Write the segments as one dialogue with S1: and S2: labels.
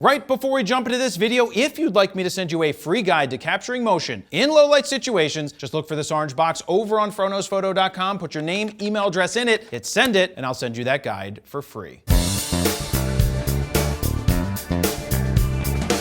S1: Right before we jump into this video, if you'd like me to send you a free guide to capturing motion in low light situations, just look for this orange box over on FroKnowsPhoto.com, put your name, email address in it, hit send it, and I'll send you that guide for free.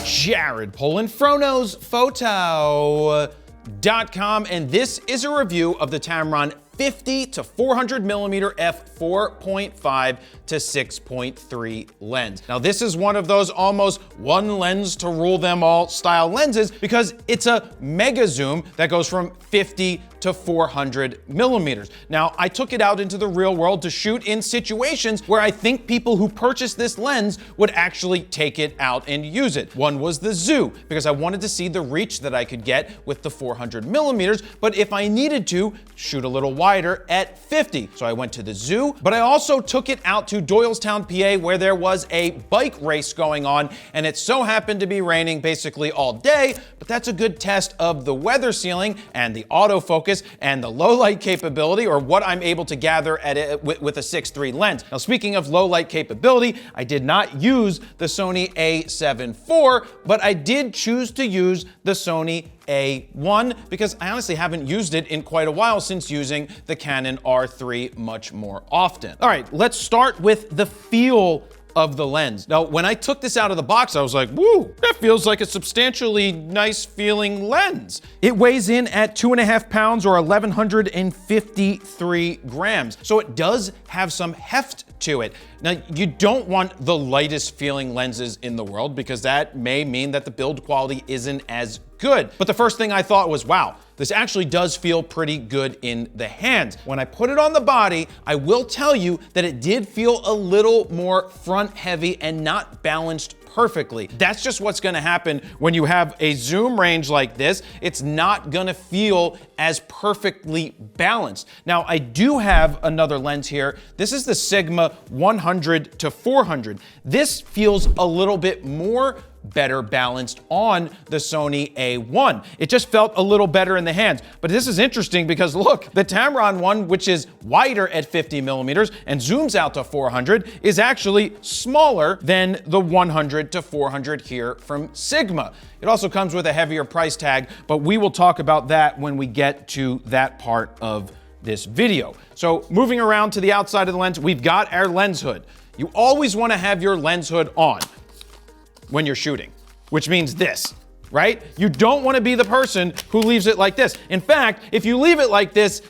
S1: Jared Polin, FroKnowsPhoto.com, and this is a review of the Tamron 50-400mm f4.5 to 6.3 lens. Now this is one of those almost one lens to rule them all style lenses because it's a mega zoom that goes from 50 to 400 millimeters. Now I took it out into the real world to shoot in situations where I think people who purchase this lens would actually take it out and use it. One was the zoo, because I wanted to see the reach that I could get with the 400 millimeters, but if I needed to, shoot a little wider at 50. So I went to the zoo, but I also took it out to Doylestown, PA, where there was a bike race going on, and it so happened to be raining basically all day, but that's a good test of the weather sealing and the autofocus and the low light capability, or what I'm able to gather at it with a 6.3 lens. Now, speaking of low light capability, I did not use the Sony A7 IV, but I did choose to use the Sony A1 because I honestly haven't used it in quite a while since using the Canon R3 much more often. All right, let's start with the feel of the lens. Now, when I took this out of the box, I was like, woo, that feels like a substantially nice feeling lens. It weighs in at 2.5 pounds or 1,153 grams. So it does have some heft to it. Now, you don't want the lightest feeling lenses in the world because that may mean that the build quality isn't as good. But the first thing I thought was, wow, this actually does feel pretty good in the hands. When I put it on the body, I will tell you that it did feel a little more front heavy and not balanced perfectly. That's just what's gonna happen when you have a zoom range like this. It's not gonna feel as perfectly balanced. Now, I do have another lens here. This is the Sigma 100-400. This feels a little bit more better balanced on the Sony A1. It just felt a little better in the hands. But this is interesting because look, the Tamron one, which is wider at 50 millimeters and zooms out to 400, is actually smaller than the 100-400 here from Sigma. It also comes with a heavier price tag, but we will talk about that when we get to that part of this video. So moving around to the outside of the lens, we've got our lens hood. You always want to have your lens hood on when you're shooting, which means this, right? You don't want to be the person who leaves it like this. In fact, if you leave it like this,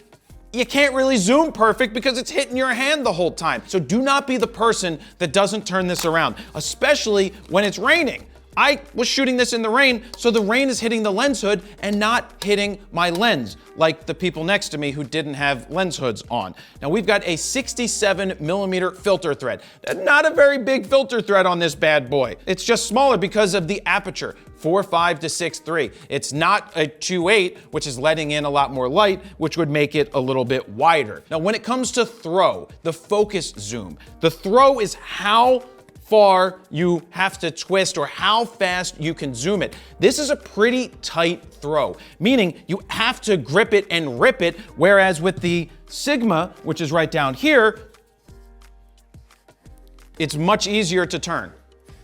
S1: you can't really zoom perfect because it's hitting your hand the whole time. So do not be the person that doesn't turn this around, especially when it's raining. I was shooting this in the rain, so the rain is hitting the lens hood and not hitting my lens, like the people next to me who didn't have lens hoods on. Now we've got a 67mm filter thread. Not a very big filter thread on this bad boy. It's just smaller because of the aperture, 4.5 to 6.3. It's not a 2.8, which is letting in a lot more light, which would make it a little bit wider. Now when it comes to throw, the focus zoom, the throw is how far you have to twist or how fast you can zoom it. This is a pretty tight throw, meaning you have to grip it and rip it, whereas with the Sigma, which is right down here, it's much easier to turn.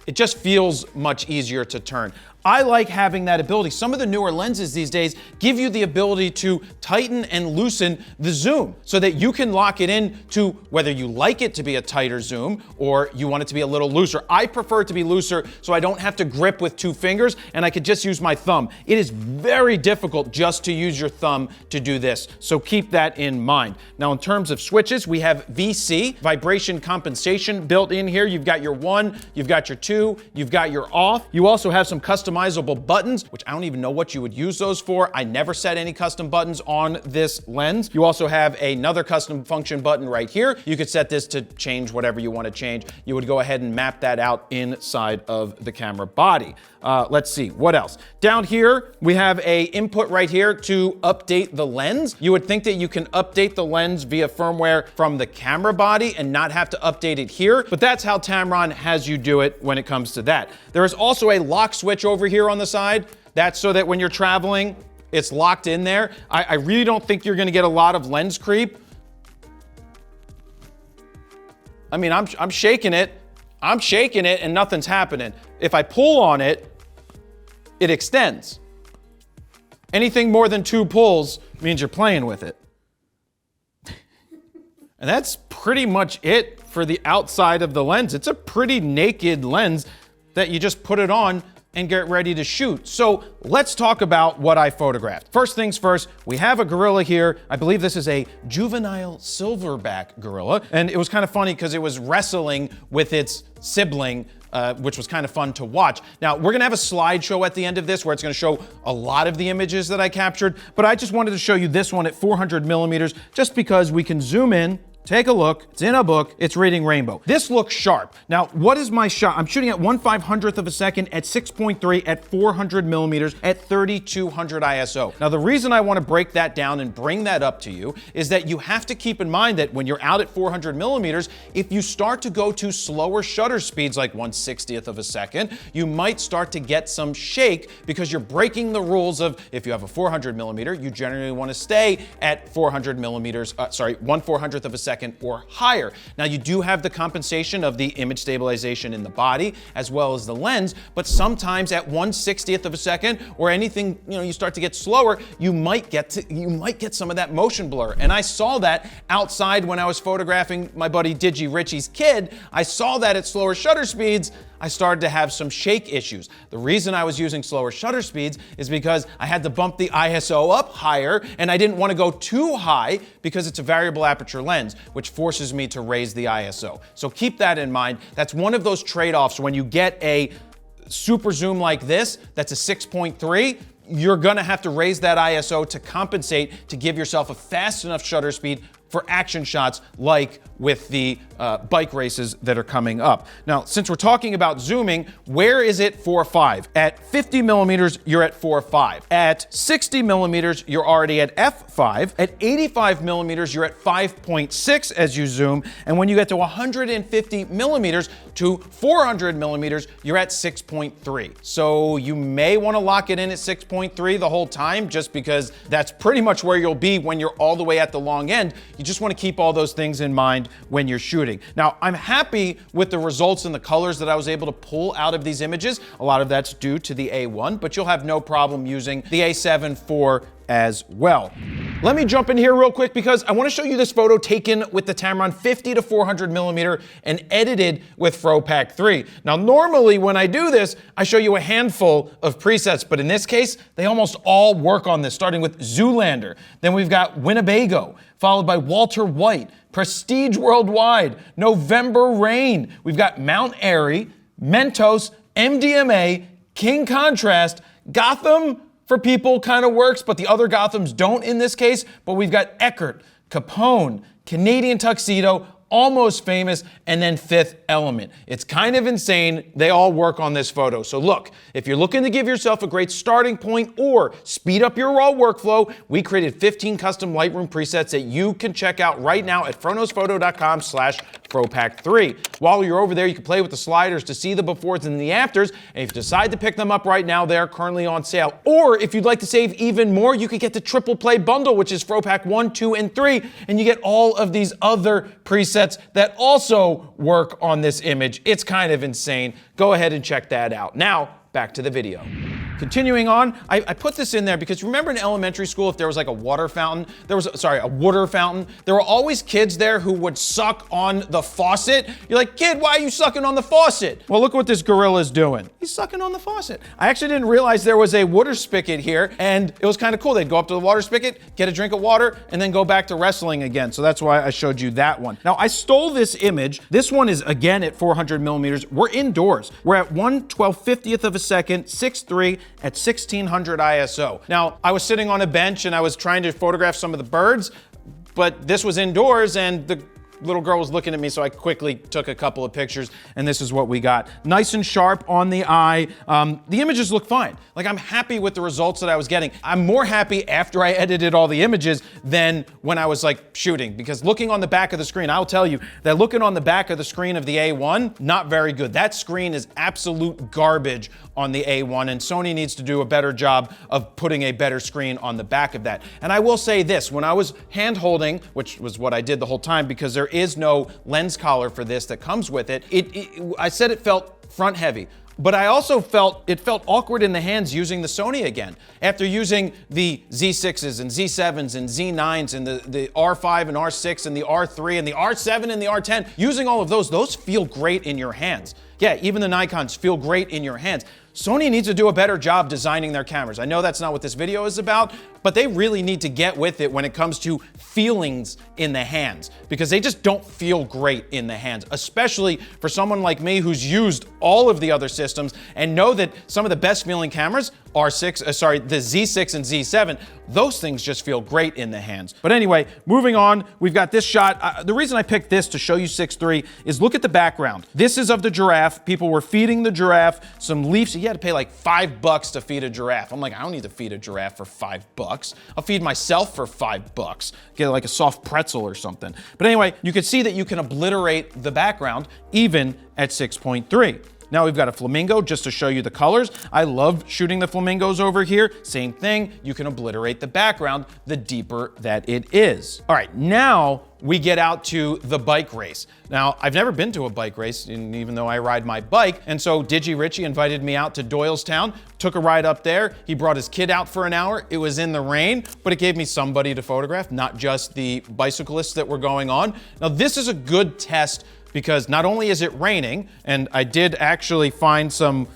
S1: It just feels much easier to turn. I like having that ability. Some of the newer lenses these days give you the ability to tighten and loosen the zoom so that you can lock it in to whether you like it to be a tighter zoom or you want it to be a little looser. I prefer it to be looser so I don't have to grip with two fingers and I could just use my thumb. It is very difficult just to use your thumb to do this, so keep that in mind. Now in terms of switches, we have VC, vibration compensation, built in here. You've got your 1, you've got your 2, you've got your off. You also have some customizable buttons, which I don't even know what you would use those for. I never set any custom buttons on this lens. You also have another custom function button right here. You could set this to change whatever you want to change. You would go ahead and map that out inside of the camera body. Let's see, what else? Down here, we have a input right here to update the lens. You would think that you can update the lens via firmware from the camera body and not have to update it here, but that's how Tamron has you do it when it comes to that. There is also a lock switch over here on the side. That's so that when you're traveling, it's locked in there. I really don't think you're gonna get a lot of lens creep. I mean, I'm shaking it and nothing's happening. if I pull on it, it extends. Anything more than 2 pulls means you're playing with it. And that's pretty much it for the outside of the lens. It's a pretty naked lens that you just put it on and get ready to shoot. So let's talk about what I photographed. First things first, we have a gorilla here. I believe this is a juvenile silverback gorilla. And it was kind of funny because it was wrestling with its sibling, which was kind of fun to watch. Now, we're gonna have a slideshow at the end of this where it's gonna show a lot of the images that I captured, but I just wanted to show you this one at 400 millimeters just because we can zoom in. Take a look, it's in a book, it's reading rainbow. This looks sharp. Now, what is my shot? I'm shooting at 1/500th of a second at 6.3 at 400 millimeters at 3200 ISO. Now, the reason I wanna break that down and bring that up to you is that you have to keep in mind that when you're out at 400 millimeters, if you start to go to slower shutter speeds like 1/60th of a second, you might start to get some shake because you're breaking the rules of, if you have a 400 millimeter, you generally wanna stay at 400 millimeters, 1/400th of a second or higher. Now, you do have the compensation of the image stabilization in the body as well as the lens, but sometimes at 1/60th of a second or anything, you start to get slower, you might get some of that motion blur. And I saw that outside when I was photographing my buddy Digi Richie's kid. I saw that at slower shutter speeds, I started to have some shake issues. The reason I was using slower shutter speeds is because I had to bump the ISO up higher and I didn't want to go too high because it's a variable aperture lens, which forces me to raise the ISO. So keep that in mind. That's one of those trade-offs when you get a super zoom like this, that's a 6.3, you're gonna have to raise that ISO to compensate to give yourself a fast enough shutter speed for action shots like with the bike races that are coming up. Now, since we're talking about zooming, where is it 4.5? At 50 millimeters, you're at 4.5. At 60 millimeters, you're already at f5. At 85 millimeters, you're at 5.6 as you zoom. And when you get to 150 millimeters to 400 millimeters, you're at 6.3. So you may want to lock it in at 6.3 the whole time just because that's pretty much where you'll be when you're all the way at the long end. You just want to keep all those things in mind when you're shooting. Now, I'm happy with the results and the colors that I was able to pull out of these images. A lot of that's due to the A1, but you'll have no problem using the A7 IV as well. Let me jump in here real quick because I want to show you this photo taken with the Tamron 50-400mm and edited with FroPack 3. Now, normally when I do this, I show you a handful of presets, but in this case, they almost all work on this, starting with Zoolander. Then we've got Winnebago, followed by Walter White, Prestige Worldwide, November Rain. We've got Mount Airy, Mentos, MDMA, King Contrast, Gotham for people kind of works, but the other Gothams don't in this case. But we've got Eckert, Capone, Canadian Tuxedo, Almost Famous, and then Fifth Element. It's kind of insane. They all work on this photo. So look, if you're looking to give yourself a great starting point or speed up your raw workflow, we created 15 custom Lightroom presets that you can check out right now at FroKnowsPhoto.com/FroPack3. While you're over there, you can play with the sliders to see the befores and the afters. And if you decide to pick them up right now, they're currently on sale. Or if you'd like to save even more, you could get the triple play bundle, which is FroPack 1, 2, and 3, and you get all of these other presets that also work on this image. It's kind of insane. Go ahead and check that out. Now, back to the video. Continuing on, I put this in there because remember in elementary school, if there was like a water fountain, a water fountain, there were always kids there who would suck on the faucet. You're like, kid, why are you sucking on the faucet? Well, look what this gorilla's doing. He's sucking on the faucet. I actually didn't realize there was a water spigot here, and it was kind of cool. They'd go up to the water spigot, get a drink of water, and then go back to wrestling again. So that's why I showed you that one. Now, I stole this image. This one is again at 400 millimeters. We're indoors. We're at 1/1250th of a second, 6.3 at 1600 ISO. Now, I was sitting on a bench and I was trying to photograph some of the birds, but this was indoors and the little girl was looking at me, so I quickly took a couple of pictures, and this is what we got. Nice and sharp on the eye. The images look fine. Like, I'm happy with the results that I was getting. I'm more happy after I edited all the images than when I was like shooting, because looking on the back of the screen, I'll tell you that looking on the back of the screen of the A1, not very good. That screen is absolute garbage on the A1, and Sony needs to do a better job of putting a better screen on the back of that. And I will say this, when I was hand holding, which was what I did the whole time because there is no lens collar for this that comes with it, I said it felt front heavy. but I also felt awkward in the hands using the Sony again. After using the Z6s and Z7s and Z9s and the R5 and R6 and the R3 and the R7 and the R10, using all of those feel great in your hands. Yeah, even the Nikons feel great in your hands. Sony needs to do a better job designing their cameras. I know that's not what this video is about, but they really need to get with it when it comes to feelings in the hands, because they just don't feel great in the hands, especially for someone like me who's used all of the other systems and know that some of the best feeling cameras are the Z6 and Z7. Those things just feel great in the hands. But anyway, moving on, we've got this shot. The reason I picked this to show you 6.3 is look at the background. This is of the giraffe. People were feeding the giraffe some leaves. You had to pay like $5 to feed a giraffe. I'm like, I don't need to feed a giraffe for $5. I'll feed myself for $5. Get like a soft pretzel or something. But anyway, you can see that you can obliterate the background even at 6.3. Now we've got a flamingo just to show you the colors. I love shooting the flamingos over here. Same thing, you can obliterate the background the deeper that it is. All right, now we get out to the bike race. Now, I've never been to a bike race, even though I ride my bike, and so Digi Richie invited me out to Doylestown, took a ride up there. He brought his kid out for an hour. It was in the rain, but it gave me somebody to photograph, not just the bicyclists that were going on. Now, this is a good test because not only is it raining, and I did actually find some,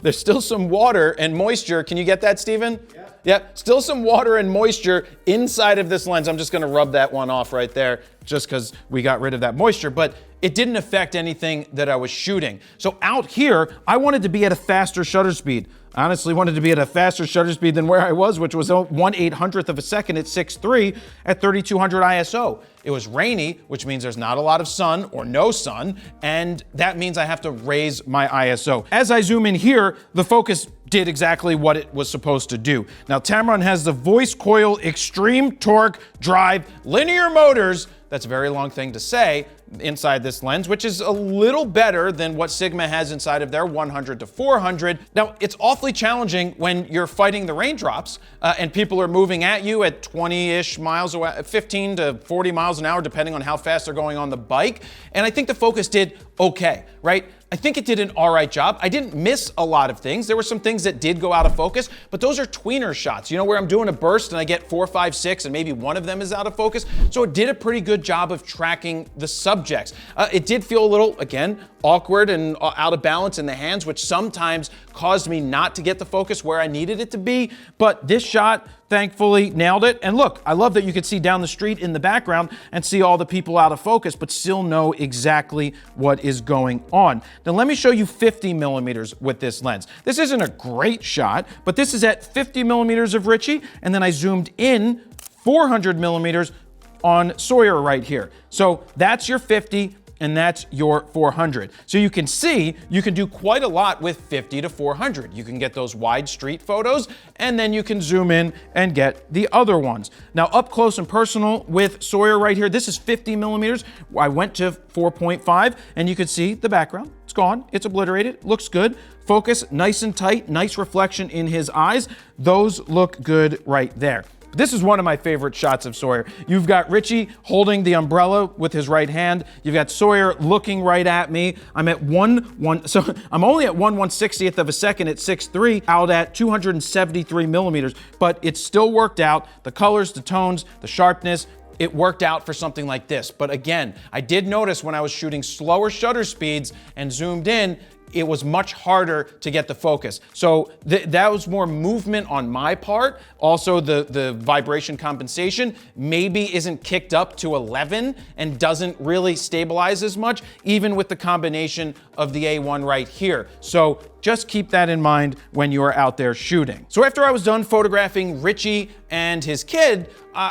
S1: there's still some water and moisture. Can you get that, Steven? Yeah. Yeah, still some water and moisture inside of this lens. I'm just gonna rub that one off right there just because we got rid of that moisture, but it didn't affect anything that I was shooting. So out here, I wanted to be at a faster shutter speed. I honestly wanted to be at a faster shutter speed than where I was, which was 1/800th of a second at 6.3 at 3200 ISO. It was rainy, which means there's not a lot of sun or no sun, and that means I have to raise my ISO. As I zoom in here, the focus did exactly what it was supposed to do. Now, Tamron has the voice coil extreme torque drive linear motors. That's a very long thing to say inside this lens, which is a little better than what Sigma has inside of their 100-400. Now, it's awfully challenging when you're fighting the raindrops and people are moving at you at 20-ish miles away, 15 to 40 miles an hour, depending on how fast they're going on the bike. And I think the focus did okay, right? I think it did an all right job. I didn't miss a lot of things. There were some things that did go out of focus, but those are tweener shots, you know, where I'm doing a burst and I get 4, 5, 6, and maybe one of them is out of focus. So it did a pretty good job of tracking the subjects. It did feel a little, again, awkward and out of balance in the hands, which sometimes caused me not to get the focus where I needed it to be. But this shot, thankfully, nailed it. And look, I love that you could see down the street in the background and see all the people out of focus, but still know exactly what is going on. Now, let me show you 50 millimeters with this lens. This isn't a great shot, but this is at 50 millimeters of Ritchie, and then I zoomed in 400 millimeters on Sawyer right here. So that's your 50, and that's your 400. So you can see, you can do quite a lot with 50 to 400. You can get those wide street photos, and then you can zoom in and get the other ones. Now, up close and personal with Sawyer right here, this is 50 millimeters. I went to 4.5, and you can see the background. It's gone, it's obliterated, looks good. Focus, nice and tight, nice reflection in his eyes. Those look good right there. This is one of my favorite shots of Sawyer. You've got Ritchie holding the umbrella with his right hand. You've got Sawyer looking right at me. I'm at so I'm only at 1/160th of a second at 6.3 out at 273 millimeters, but it still worked out. The colors, the tones, the sharpness, it worked out for something like this. But again, I did notice when I was shooting slower shutter speeds and zoomed in, it was much harder to get the focus. So that was more movement on my part. Also, the vibration compensation maybe isn't kicked up to 11 and doesn't really stabilize as much, even with the combination of the A1 right here. So just keep that in mind when you are out there shooting. So after I was done photographing Ritchie and his kid,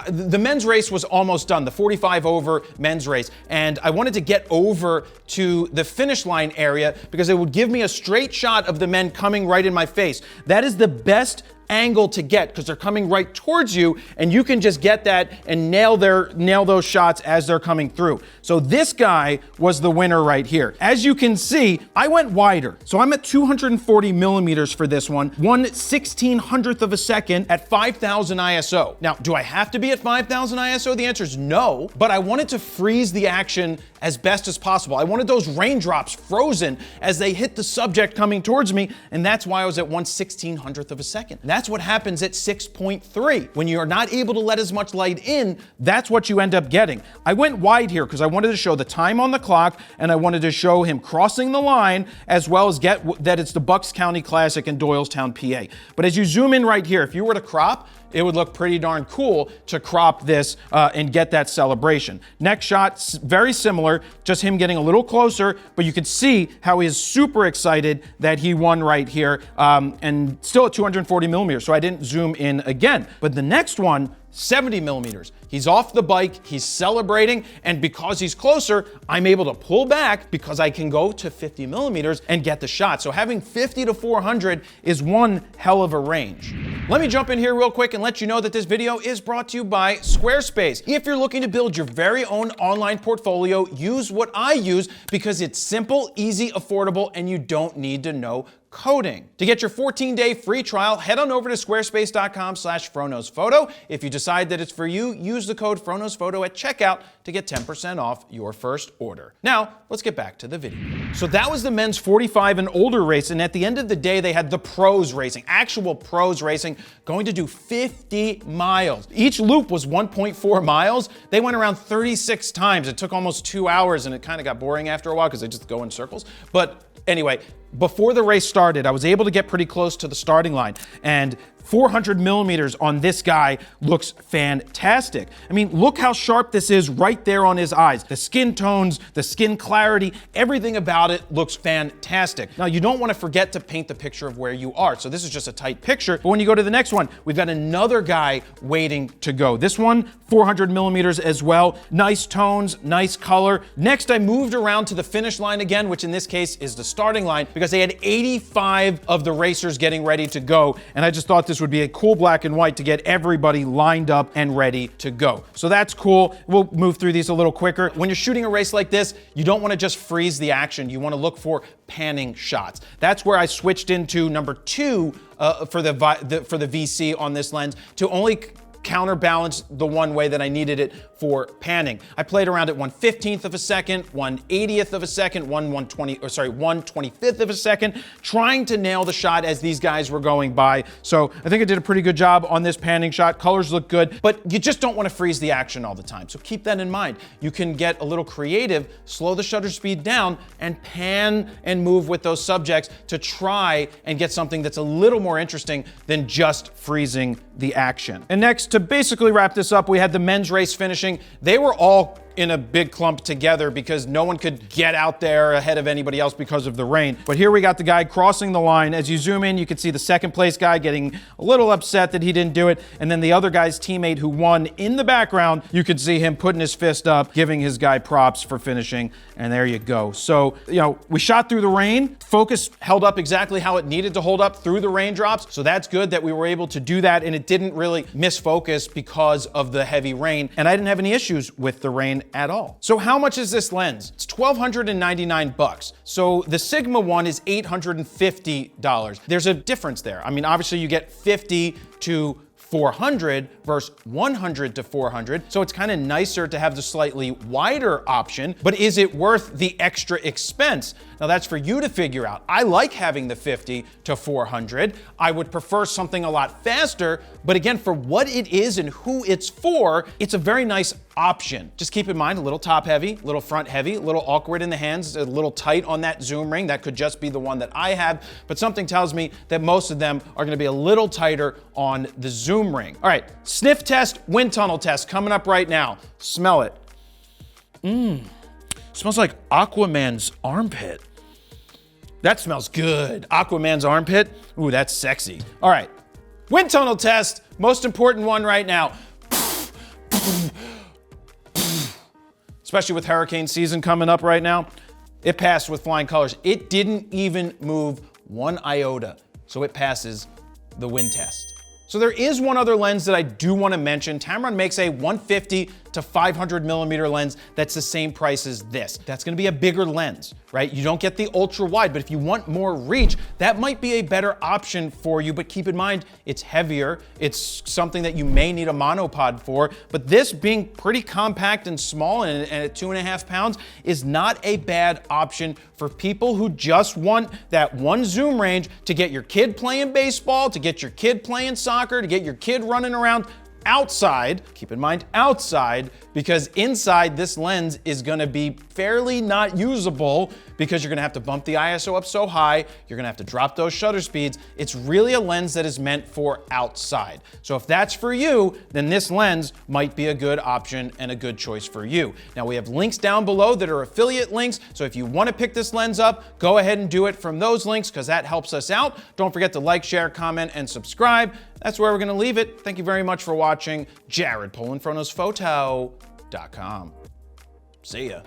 S1: the men's race was almost done, the 45 over men's race. And I wanted to get over to the finish line area because it would give me a straight shot of the men coming right in my face. That is the best angle to get because they're coming right towards you, and you can just get that and nail those shots as they're coming through. So this guy was the winner right here. As you can see, I went wider. So I'm at 240 millimeters for this one, 1/1600th of a second at 5000 ISO. Now, do I have to be at 5000 ISO? The answer is no, but I wanted to freeze the action as best as possible. I wanted those raindrops frozen as they hit the subject coming towards me, and that's why I was at 1/1600th of a second. That's what happens at 6.3. When you're not able to let as much light in, that's what you end up getting. I went wide here because I wanted to show the time on the clock, and I wanted to show him crossing the line, as well as get that it's the Bucks County Classic in Doylestown, PA. But as you zoom in right here, if you were to crop, it would look pretty darn cool to crop this and get that celebration. Next shot, very similar, just him getting a little closer, but you can see how he is super excited that he won right here, and still at 240 millimeters, so I didn't zoom in again. But the next one, 70 millimeters. He's off the bike, he's celebrating, and because he's closer, I'm able to pull back because I can go to 50 millimeters and get the shot. So having 50 to 400 is one hell of a range. Let me jump in here real quick and let you know that this video is brought to you by Squarespace. If you're looking to build your very own online portfolio, use what I use because it's simple, easy, affordable, and you don't need to know coding. To get your 14-day free trial, head on over to squarespace.com/FroKnowsPhoto. If you decide that it's for you, use the code FroKnowsPhoto at checkout to get 10% off your first order. Now, let's get back to the video. So that was the men's 45 and older race, and at the end of the day, they had the pros racing, actual pros racing, going to do 50 miles. Each loop was 1.4 miles. They went around 36 times. It took almost 2 hours, and it kind of got boring after a while because they just go in circles. But anyway, before the race started, I was able to get pretty close to the starting line, and 400 millimeters on this guy looks fantastic. I mean, look how sharp this is right there on his eyes. The skin tones, the skin clarity, everything about it looks fantastic. Now, you don't want to forget to paint the picture of where you are. So this is just a tight picture. But when you go to the next one, we've got another guy waiting to go. This one, 400 millimeters as well. Nice tones, nice color. Next, I moved around to the finish line again, which in this case is the starting line, because they had 85 of the racers getting ready to go. And I just thought this would be a cool black and white to get everybody lined up and ready to go. So that's cool. We'll move through these a little quicker. When you're shooting a race like this, you don't want to just freeze the action. You want to look for panning shots. That's where I switched into number 2 for the VC on this lens to only counterbalance the one way that I needed it for panning. I played around at 1/15th of a second, 1/80th of a second, 1/25th of a second, trying to nail the shot as these guys were going by. So I think I did a pretty good job on this panning shot. Colors look good, but you just don't want to freeze the action all the time. So keep that in mind. You can get a little creative, slow the shutter speed down, and pan and move with those subjects to try and get something that's a little more interesting than just freezing the action. And next, to basically wrap this up, we had the men's race finishing. They were all in a big clump together because no one could get out there ahead of anybody else because of the rain. But here we got the guy crossing the line. As you zoom in, you can see the second place guy getting a little upset that he didn't do it. And then the other guy's teammate who won in the background, you could see him putting his fist up, giving his guy props for finishing. And there you go. So, you know, we shot through the rain. Focus held up exactly how it needed to hold up through the raindrops. So that's good that we were able to do that, and it didn't really miss focus because of the heavy rain. And I didn't have any issues with the rain at all. So how much is this lens? It's $1,299. So the Sigma one is $850. There's a difference there. I mean, obviously you get 50 to 400 versus 100 to 400. So it's kind of nicer to have the slightly wider option, but is it worth the extra expense? Now that's for you to figure out. I like having the 50 to 400. I would prefer something a lot faster, but again, for what it is and who it's for, it's a very nice option. Just keep in mind, a little top heavy, a little front heavy, a little awkward in the hands, a little tight on that zoom ring. That could just be the one that I have, but something tells me that most of them are gonna be a little tighter on the zoom ring. All right, sniff test, wind tunnel test coming up right now. Smell it. Smells like Aquaman's armpit. That smells good. Aquaman's armpit. Ooh, that's sexy. All right, wind tunnel test, most important one right now. Especially with hurricane season coming up right now. It passed with flying colors. It didn't even move one iota, so it passes the wind test. So there is one other lens that I do want to mention. Tamron makes a 150 to 500mm lens that's the same price as this. That's gonna be a bigger lens, right? You don't get the ultra wide, but if you want more reach, that might be a better option for you, but keep in mind, it's heavier. It's something that you may need a monopod for, but this being pretty compact and small and at 2.5 pounds is not a bad option for people who just want that one zoom range to get your kid playing baseball, to get your kid playing soccer, to get your kid running around outside. Keep in mind outside, because inside this lens is gonna be fairly not usable because you're gonna have to bump the ISO up so high, you're gonna have to drop those shutter speeds. It's really a lens that is meant for outside. So if that's for you, then this lens might be a good option and a good choice for you. Now we have links down below that are affiliate links, so if you wanna pick this lens up, go ahead and do it from those links because that helps us out. Don't forget to like, share, comment, and subscribe. That's where we're gonna leave it. Thank you very much for watching. Jared, Polin, FroKnowsPhoto.com. See ya.